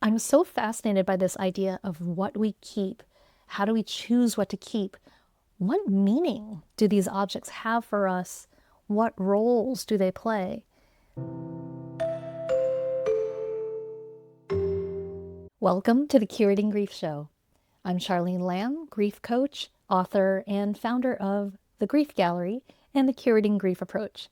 I'm so fascinated by this idea of what we keep. How do we choose what to keep? What meaning do these objects have for us? What roles do they play? Welcome to the Curating Grief Show. I'm Charlene Lam, grief coach, author, and founder of the Grief Gallery and the Curating Grief Approach.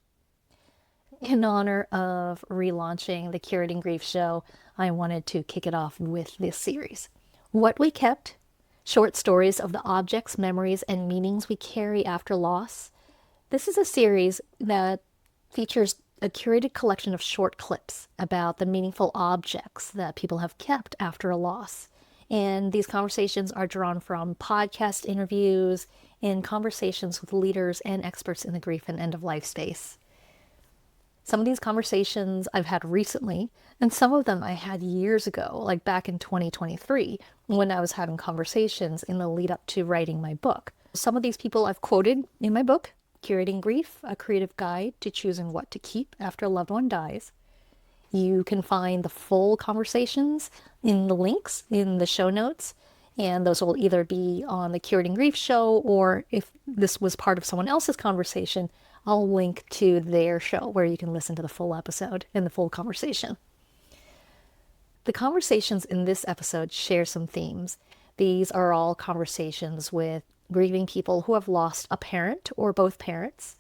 In honor of relaunching the Curating Grief Show, I wanted to kick it off with this series. What We Kept, short stories of the objects, memories, and meanings we carry after loss. This is a series that features a curated collection of short clips about the meaningful objects that people have kept after a loss. And these conversations are drawn from podcast interviews and conversations with leaders and experts in the grief and end-of-life space. Some of these conversations I've had recently, and some of them I had years ago, like back in 2023, when I was having conversations in the lead up to writing my book. Some of these people I've quoted in my book, Curating Grief, A Creative Guide to Choosing What to Keep After a Loved One Dies. You can find the full conversations in the links in the show notes, and those will either be on the Curating Grief Show, or if this was part of someone else's conversation, I'll link to their show where you can listen to the full episode and the full conversation. The conversations in this episode share some themes. These are all conversations with grieving people who have lost a parent or both parents.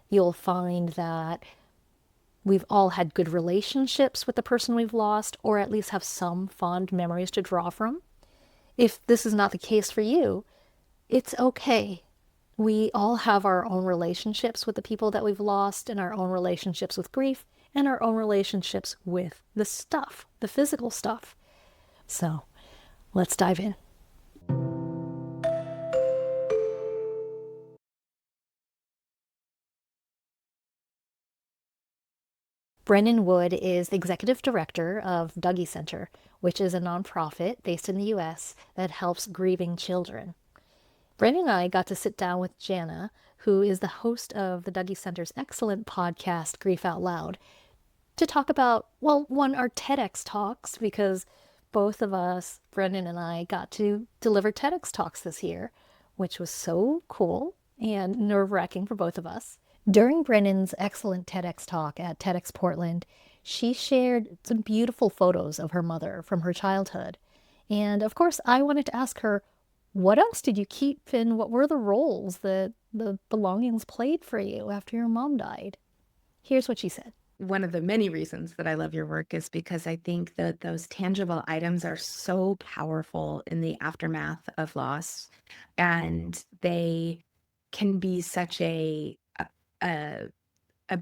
You'll find that we've all had good relationships with the person we've lost, or at least have some fond memories to draw from. If this is not the case for you, it's okay. We all have our own relationships with the people that we've lost, and our own relationships with grief, and our own relationships with the stuff, the physical stuff. So let's dive in. Brennan Wood is the executive director of Dougy Center, which is a nonprofit based in the U.S. that helps grieving children. Brennan and I got to sit down with Jana, who is the host of the Dougy Center's excellent podcast, Grief Out Loud, to talk about, well, one, our TEDx talks, because both of us, Brennan and I, got to deliver TEDx talks this year, which was so cool and nerve-wracking for both of us. During Brennan's excellent TEDx talk at TEDx Portland, she shared some beautiful photos of her mother from her childhood. And of course, I wanted to ask her, what else did you keep, and what were the roles that the belongings played for you after your mom died? Here's what she said. One of the many reasons that I love your work is because I think that those tangible items are so powerful in the aftermath of loss, and they can be such a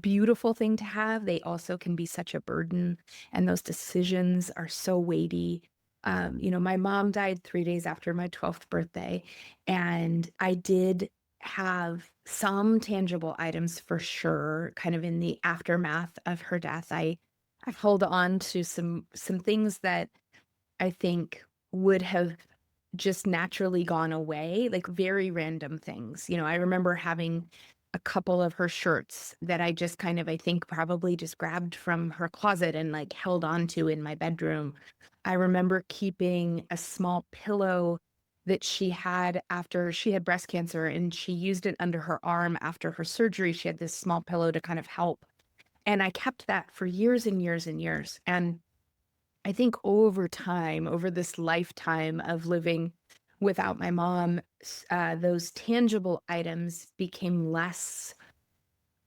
beautiful thing to have. They also can be such a burden, and those decisions are so weighty. My mom died 3 days after my 12th birthday, and I did have some tangible items for sure, kind of in the aftermath of her death. I hold on to some things that I think would have just naturally gone away, like very random things. I remember having a couple of her shirts that I just kind of, I think, probably just grabbed from her closet and like held on to in my bedroom. I remember keeping a small pillow that she had after she had breast cancer, and she used it under her arm after her surgery. She had this small pillow to kind of help. And I kept that for years and years and years. And I think over time, over this lifetime of living without my mom, those tangible items became less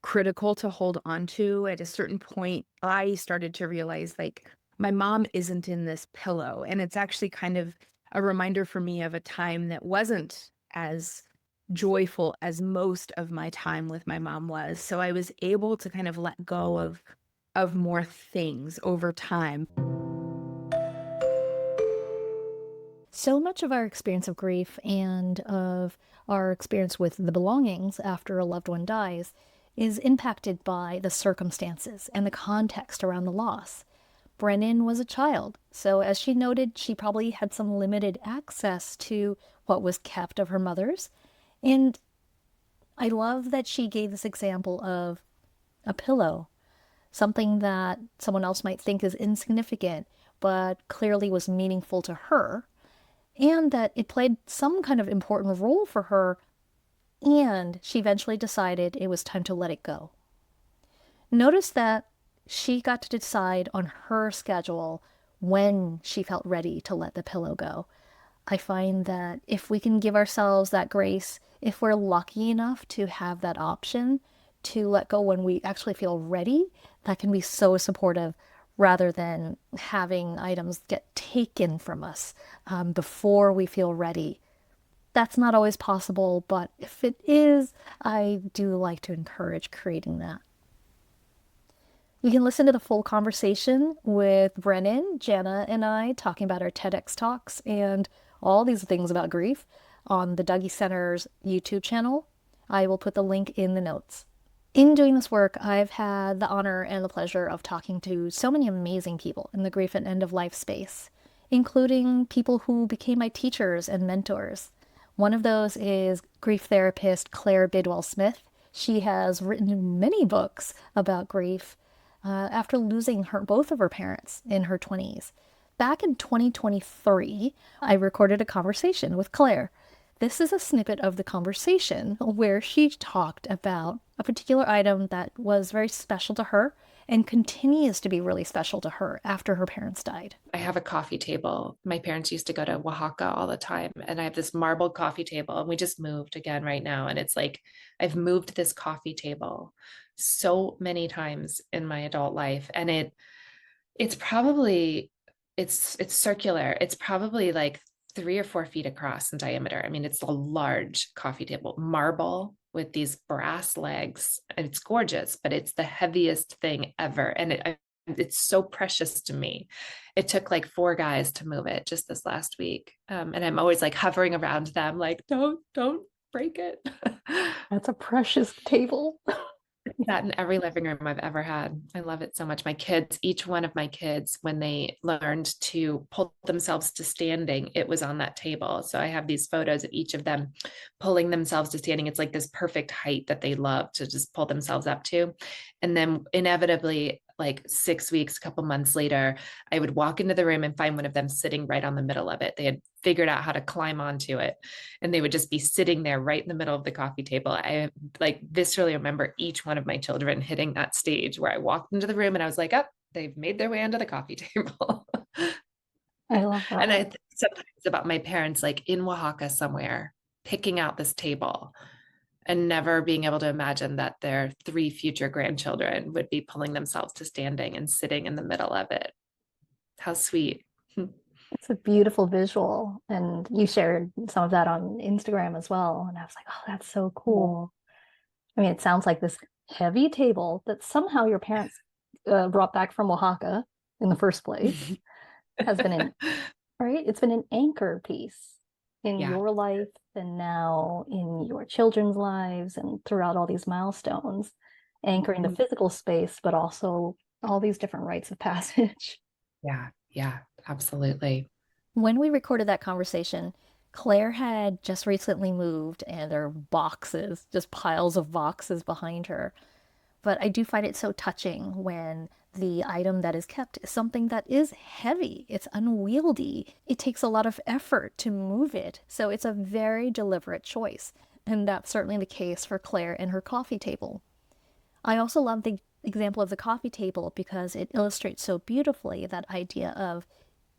critical to hold on to. At a certain point, I started to realize, like, my mom isn't in this pillow. And it's actually kind of a reminder for me of a time that wasn't as joyful as most of my time with my mom was. So I was able to kind of let go of more things over time. So much of our experience of grief and of our experience with the belongings after a loved one dies is impacted by the circumstances and the context around the loss. Brennan was a child, so as she noted, she probably had some limited access to what was kept of her mother's. And I love that she gave this example of a pillow, something that someone else might think is insignificant, but clearly was meaningful to her, and that it played some kind of important role for her, and she eventually decided it was time to let it go. Notice that she got to decide on her schedule when she felt ready to let the pillow go. I find that if we can give ourselves that grace, if we're lucky enough to have that option to let go when we actually feel ready, that can be so supportive rather than having items get taken from us before we feel ready. That's not always possible, but if it is, I do like to encourage creating that. You can listen to the full conversation with Brennan, Jana, and I talking about our TEDx talks and all these things about grief on the Dougy Center's YouTube channel. I will put the link in the notes. In doing this work, I've had the honor and the pleasure of talking to so many amazing people in the grief and end of life space, including people who became my teachers and mentors. One of those is grief therapist Claire Bidwell Smith. She has written many books about grief after losing both of her parents in her 20s. Back in 2023, I recorded a conversation with Claire. This is a snippet of the conversation where she talked about a particular item that was very special to her and continues to be really special to her after her parents died. I have a coffee table. My parents used to go to Oaxaca all the time, and I have this marble coffee table, and we just moved again right now. And it's like, I've moved this coffee table so many times in my adult life. And it's probably, it's circular. It's probably like 3 or 4 feet across in diameter. I mean, it's a large coffee table, marble with these brass legs, and it's gorgeous, but it's the heaviest thing ever. And it's so precious to me. It took like 4 guys to move it just this last week. And I'm always like hovering around them, like, don't break it. That's a precious table. That in every living room I've ever had. I love it so much. My kids, each one of my kids, when they learned to pull themselves to standing, it was on that table. So I have these photos of each of them pulling themselves to standing. It's like this perfect height that they love to just pull themselves up to. And then inevitably, like 6 weeks, a couple months later, I would walk into the room and find one of them sitting right on the middle of it. They had figured out how to climb onto it, and they would just be sitting there right in the middle of the coffee table. I like viscerally remember each one of my children hitting that stage where I walked into the room and I was like, oh, they've made their way onto the coffee table. I love that. And I think sometimes about my parents, like in Oaxaca somewhere, picking out this table and never being able to imagine that their 3 future grandchildren would be pulling themselves to standing and sitting in the middle of it. How sweet. It's a beautiful visual. And you shared some of that on Instagram as well. And I was like, oh, that's so cool. I mean, it sounds like this heavy table that somehow your parents brought back from Oaxaca in the first place has been right? It's been an anchor piece in your life and now in your children's lives and throughout all these milestones, anchoring the physical space, but also all these different rites of passage. Yeah, absolutely. When we recorded that conversation, Claire had just recently moved and there are boxes, just piles of boxes behind her. But I do find it so touching when the item that is kept is something that is heavy. It's unwieldy. It takes a lot of effort to move it. So it's a very deliberate choice. And that's certainly the case for Claire and her coffee table. I also love the example of the coffee table because it illustrates so beautifully that idea of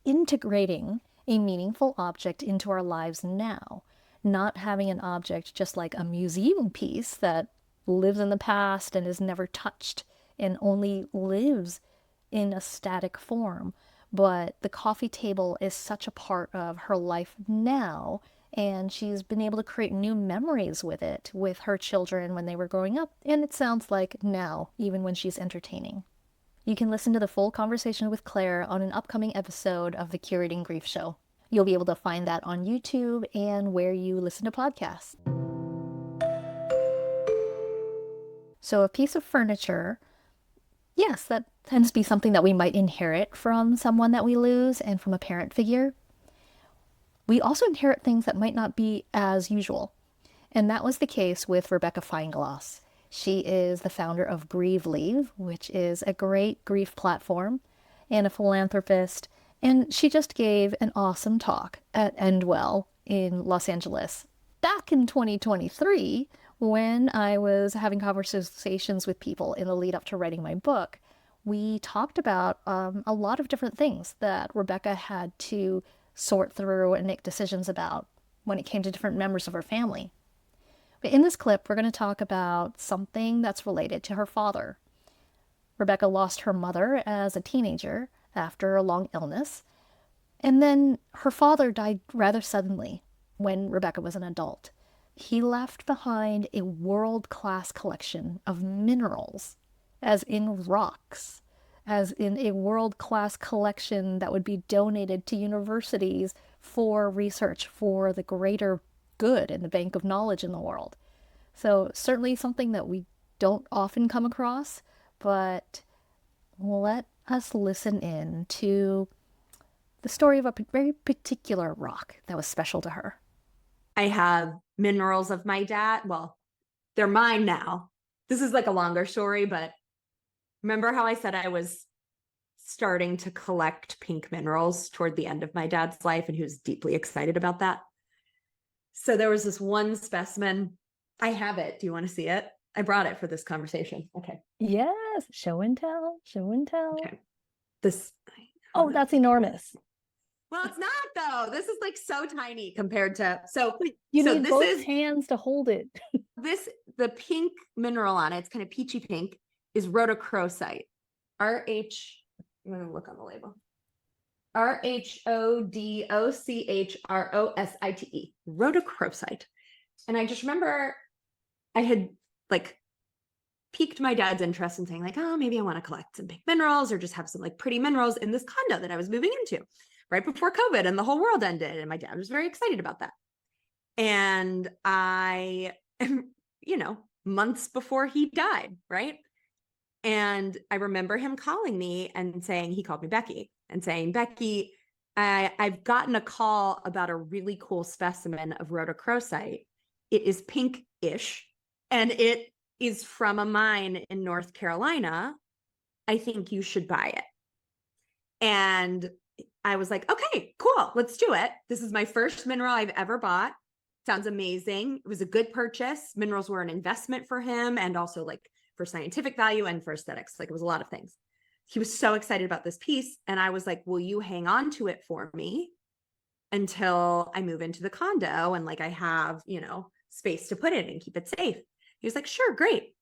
integrating a meaningful object into our lives now, not having an object just like a museum piece that lives in the past and is never touched and only lives in a static form. But the coffee table is such a part of her life now, and she's been able to create new memories with it, with her children when they were growing up, and it sounds like now, even when she's entertaining. You can listen to the full conversation with Claire on an upcoming episode of the Curating Grief Show. You'll be able to find that on YouTube and where you listen to podcasts. So a piece of furniture, yes, that tends to be something that we might inherit from someone that we lose and from a parent figure. We also inherit things that might not be as usual. And that was the case with Rebecca Feinglos. She is the founder of Grieve Leave, which is a great grief platform, and a philanthropist, And she just gave an awesome talk at Endwell in Los Angeles back in 2023 when I was having conversations with people in the lead up to writing my book. We talked about a lot of different things that Rebecca had to sort through and make decisions about when it came to different members of her family. But in this clip, we're going to talk about something that's related to her father. Rebecca lost her mother as a teenager after a long illness, and then her father died rather suddenly when Rebecca was an adult. He left behind a world-class collection of minerals, as in rocks, as in a world-class collection that would be donated to universities for research for the greater good and the bank of knowledge in the world. So certainly something that we don't often come across, but let us listen in to the story of a very particular rock that was special to her. I have minerals of my dad. Well, they're mine now. This is like a longer story, but remember how I said I was starting to collect pink minerals toward the end of my dad's life, and he was deeply excited about that? So there was this one specimen. I have it. Do you want to see it? I brought it for this conversation. Okay. Yes, show and tell, show and tell. Okay. This. Oh, that's enormous. Well, it's not though. This is like so tiny compared to, so you so need both hands to hold it. The pink mineral on it, it's kind of peachy pink, is rhodochrosite. I'm going to look on the label. RHODOCHROSITE, rhodochrosite. And I just remember I had like piqued my dad's interest in saying like, oh, maybe I want to collect some pink minerals or just have some like pretty minerals in this condo that I was moving into right before COVID and the whole world ended. And my dad was very excited about that. And I, months before he died, right? And I remember him calling me and saying, he called me Becky and saying, Becky, I've gotten a call about a really cool specimen of rhodochrosite. It is pink-ish, and it is from a mine in North Carolina. I think you should buy it. And I was like, okay, cool, let's do it. This is my first mineral I've ever bought. Sounds amazing. It was a good purchase. Minerals were an investment for him and also like for scientific value and for aesthetics. Like it was a lot of things. He was so excited about this piece. And I was like, will you hang on to it for me until I move into the condo and like I have, space to put it and keep it safe? He was like, sure, great.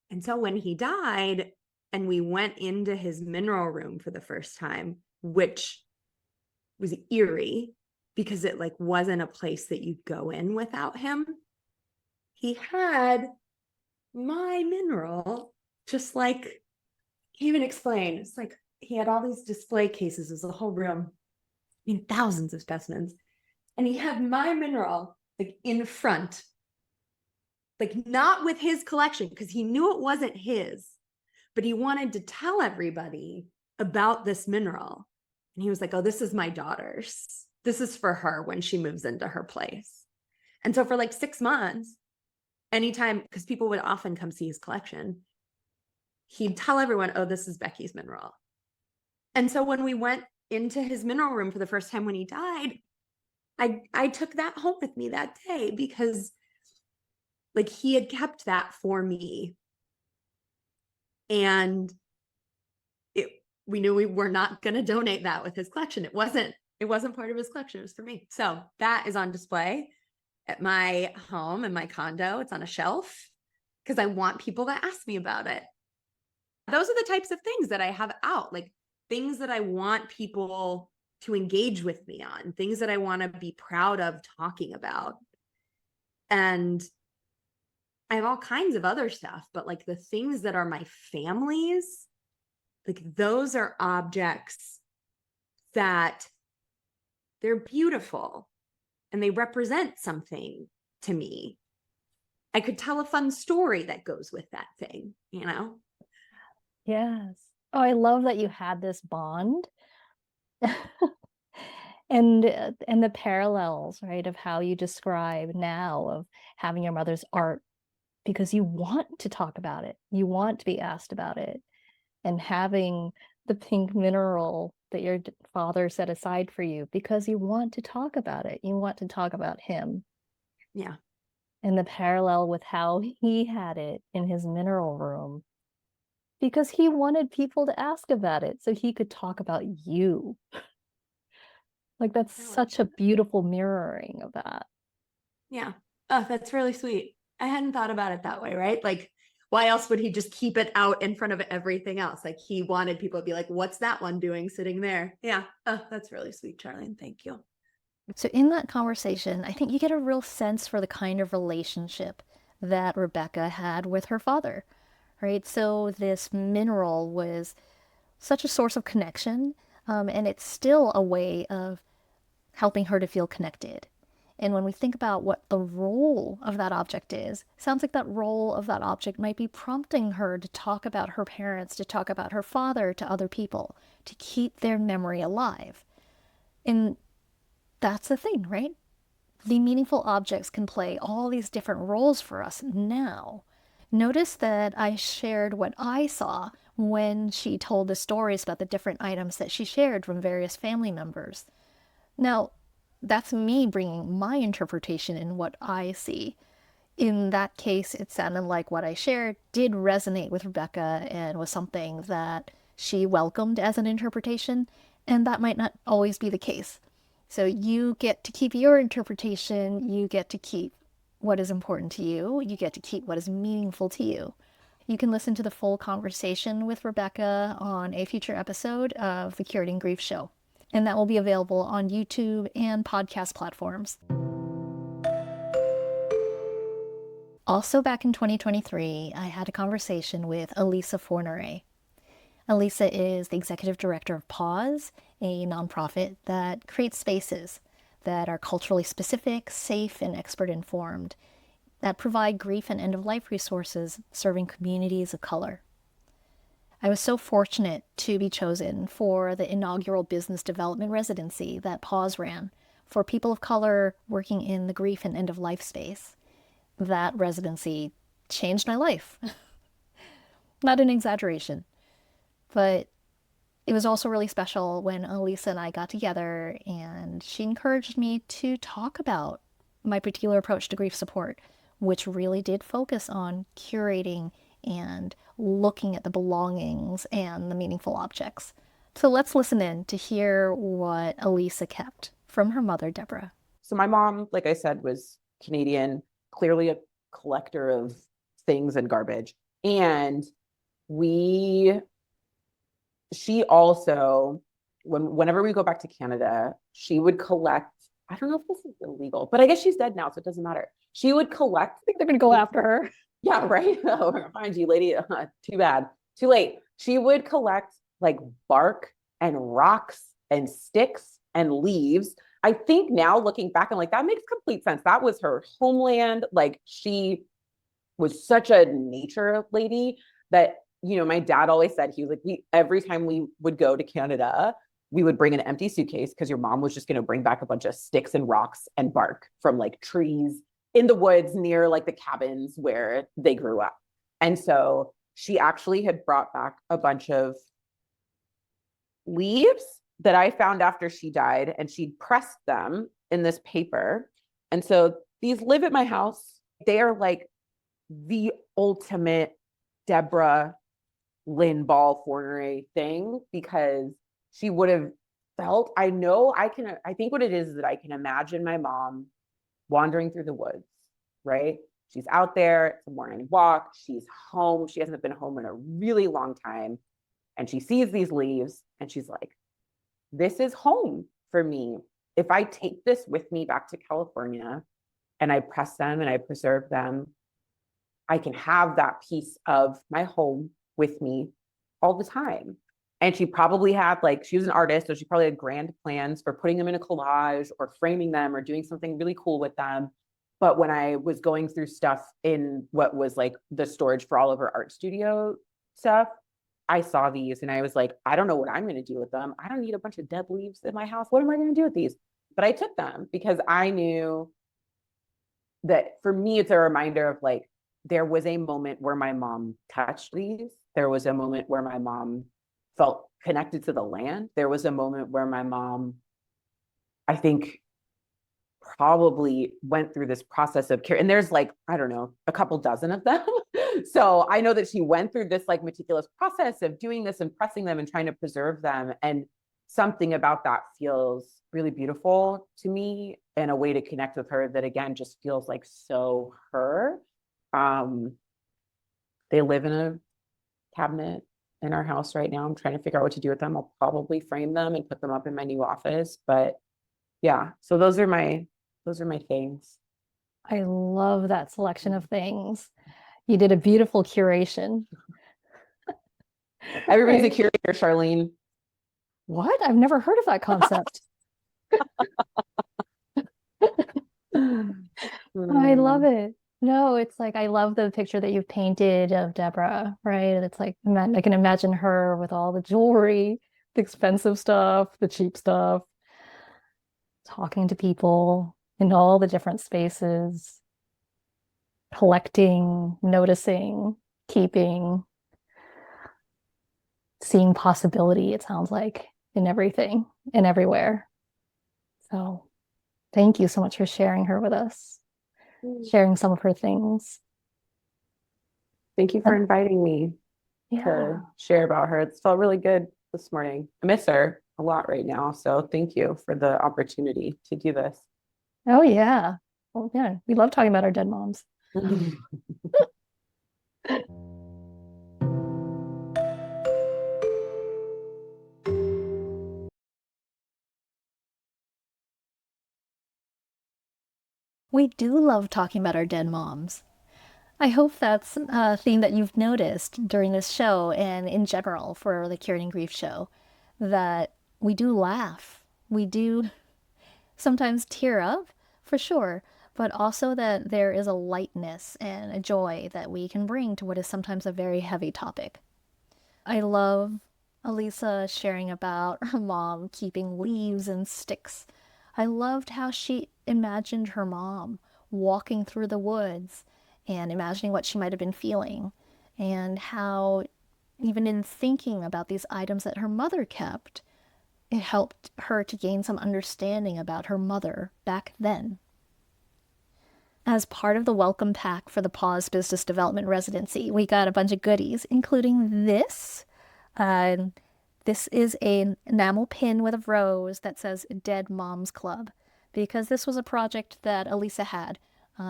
And so when he died and we went into his mineral room for the first time, which was eerie because it like wasn't a place that you'd go in without him, he had my mineral, just like, can't even explain. It's like he had all these display cases. It was a whole room, thousands of specimens. And he had my mineral like in front, like not with his collection because he knew it wasn't his, but he wanted to tell everybody about this mineral. And he was like, oh, this is my daughter's. This is for her when she moves into her place. And so for like 6 months, anytime, because people would often come see his collection, he'd tell everyone, oh, this is Becky's mineral. And so when we went into his mineral room for the first time when he died, I took that home with me that day because like he had kept that for me. And we knew we were not going to donate that with his collection. It wasn't part of his collection. It was for me. So that is on display at my home in my condo. It's on a shelf because I want people to ask me about it. Those are the types of things that I have out, like things that I want people to engage with me on, things that I want to be proud of talking about. And I have all kinds of other stuff, but like the things that are my family's, like those are objects that they're beautiful and they represent something to me. I could tell a fun story that goes with that thing, Yes. Oh, I love that you had this bond and the parallels, right, of how you describe now of having your mother's art because you want to talk about it. You want to be asked about it. And having the pink mineral that your father set aside for you because you want to talk about it. You want to talk about him. Yeah. And the parallel with how he had it in his mineral room because he wanted people to ask about it so he could talk about you. Like, that's I like such a beautiful mirroring of that. Yeah. Oh, that's really sweet. I hadn't thought about it that way, right? Like, why else would he just keep it out in front of everything else? Like, he wanted people to be like, what's that one doing sitting there? Yeah. Oh, that's really sweet, Charlene. Thank you. So, in that conversation, I think you get a real sense for the kind of relationship that Rebecca had with her father, right? So, this mineral was such a source of connection, and it's still a way of helping her to feel connected. And when we think about what the role of that object is, it sounds like that role of that object might be prompting her to talk about her parents, to talk about her father to other people, to keep their memory alive. And that's the thing, right? The meaningful objects can play all these different roles for us now. Notice that I shared what I saw when she told the stories about the different items that she shared from various family members. Now, that's me bringing my interpretation in what I see. In that case, it sounded like what I shared did resonate with Rebecca and was something that she welcomed as an interpretation, and that might not always be the case. So you get to keep your interpretation, you get to keep what is important to you, you get to keep what is meaningful to you. You can listen to the full conversation with Rebecca on a future episode of the Curating Grief Show, and that will be available on YouTube and podcast platforms. Also, back in 2023, I had a conversation with Alica Forneret. Alica is the executive director of Pause, a nonprofit that creates spaces that are culturally specific, safe, and expert informed, that provide grief and end-of-life resources serving communities of color. I was so fortunate to be chosen for the inaugural business development residency that Pause ran for people of color working in the grief and end-of-life space. That residency changed my life. Not an exaggeration, but it was also really special when Alica and I got together and she encouraged me to talk about my particular approach to grief support, which really did focus on curating and looking at the belongings and the meaningful objects. So let's listen in to hear what Alica kept from her mother, Deborah. So my mom, like I said, was Canadian, clearly a collector of things and garbage. And she also, whenever we go back to Canada, she would collect, I don't know if this is illegal, but I guess she's dead now, so it doesn't matter. She would collect. I think they're going to go after her. Yeah, right. Oh, we're gonna find you, lady. Too bad. Too late. She would collect like bark and rocks and sticks and leaves. I think now looking back, I'm like, that makes complete sense. That was her homeland. Like, she was such a nature lady that, you know, my dad always said, he was like, every time we would go to Canada, we would bring an empty suitcase because your mom was just going to bring back a bunch of sticks and rocks and bark from like trees in the woods near like the cabins where they grew up. And so she actually had brought back a bunch of leaves that I found after she died, and she'd pressed them in this paper. And so these live at my house. They are like the ultimate Deborah Lynn Ball Forneret thing, because she would have felt, I think what it is that I can imagine my mom wandering through the woods, right? She's out there, it's a morning walk, she's home, she hasn't been home in a really long time, and she sees these leaves and she's like, this is home for me. If I take this with me back to California and I press them and I preserve them, I can have that piece of my home with me all the time. And she probably had, like, she was an artist, so she probably had grand plans for putting them in a collage or framing them or doing something really cool with them. But when I was going through stuff in what was like the storage for all of her art studio stuff, I saw these and I was like, I don't know what I'm going to do with them. I don't need a bunch of dead leaves in my house. What am I going to do with these? But I took them because I knew that for me, it's a reminder of like, there was a moment where my mom touched these. There was a moment where my mom felt connected to the land. There was a moment where my mom, I think, probably went through this process of care. And there's like, I don't know, a couple dozen of them. So I know that she went through this like meticulous process of doing this and pressing them and trying to preserve them. And something about that feels really beautiful to me, and a way to connect with her that again just feels like so her. They live in a cabinet in our house right now. I'm trying to figure out what to do with them. I'll probably frame them and put them up in my new office. But yeah, so those are my things. I love that selection of things. You did a beautiful curation. Everybody's a Right. curator, Charlene. What? I've never heard of that concept. I love it. No, it's like I love the picture that you've painted of Deborah, right? It's like I can imagine her with all the jewelry, the expensive stuff, the cheap stuff, talking to people in all the different spaces, collecting, noticing, keeping, seeing possibility, it sounds like, in everything and everywhere. So thank you so much for sharing her with us, sharing some of her things. Thank you for inviting me to share about her. It's felt really good this morning. I miss her a lot right now. So thank you for the opportunity to do this. Oh, yeah. Well, yeah, we love talking about our dead moms. We do love talking about our dead moms. I hope that's a theme that you've noticed during this show and in general for the Curating Grief Show, that we do laugh. We do sometimes tear up, for sure, but also that there is a lightness and a joy that we can bring to what is sometimes a very heavy topic. I love Alica sharing about her mom keeping leaves and sticks. I loved how she imagined her mom walking through the woods and imagining what she might have been feeling, and how even in thinking about these items that her mother kept, it helped her to gain some understanding about her mother back then. As part of the welcome pack for the Pause Business Development Residency, we got a bunch of goodies, including this. This is an enamel pin with a rose that says Dead Moms Club, because this was a project that Alica had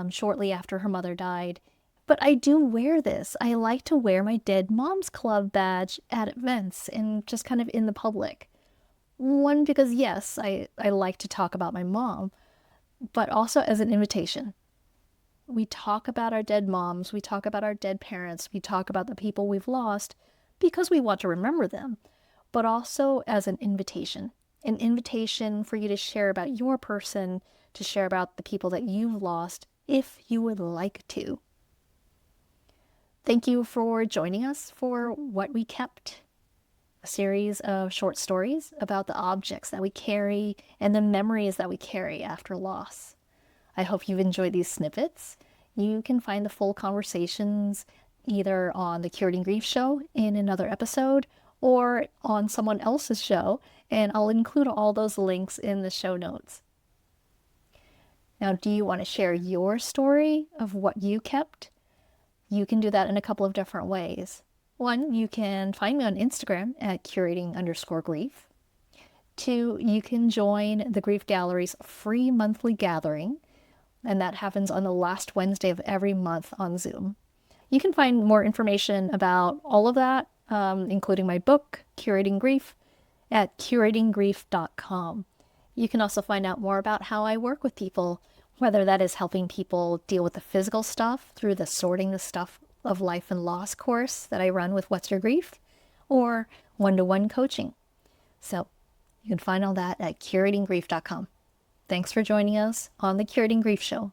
shortly after her mother died. But I do wear this. I like to wear my Dead Moms Club badge at events and just kind of in the public. One, because yes, I like to talk about my mom, but also as an invitation. We talk about our dead moms, we talk about our dead parents, we talk about the people we've lost because we want to remember them, but also as an invitation for you to share about your person, to share about the people that you've lost if you would like to. Thank you for joining us for What We Kept, a series of short stories about the objects that we carry and the memories that we carry after loss. I hope you've enjoyed these snippets. You can find the full conversations either on the Curating Grief Show in another episode or on someone else's show, and I'll include all those links in the show notes. Now, do you want to share your story of what you kept? You can do that in a couple of different ways. One, you can find me on Instagram at curating_grief. Two, you can join the Grief Gallery's free monthly gathering, and that happens on the last Wednesday of every month on Zoom. You can find more information about all of that, including my book, Curating Grief, at curatinggrief.com. You can also find out more about how I work with people, whether that is helping people deal with the physical stuff through the Sorting the Stuff of Life and Loss course that I run with What's Your Grief, or one-to-one coaching. So you can find all that at curatinggrief.com. Thanks for joining us on the Curating Grief Show.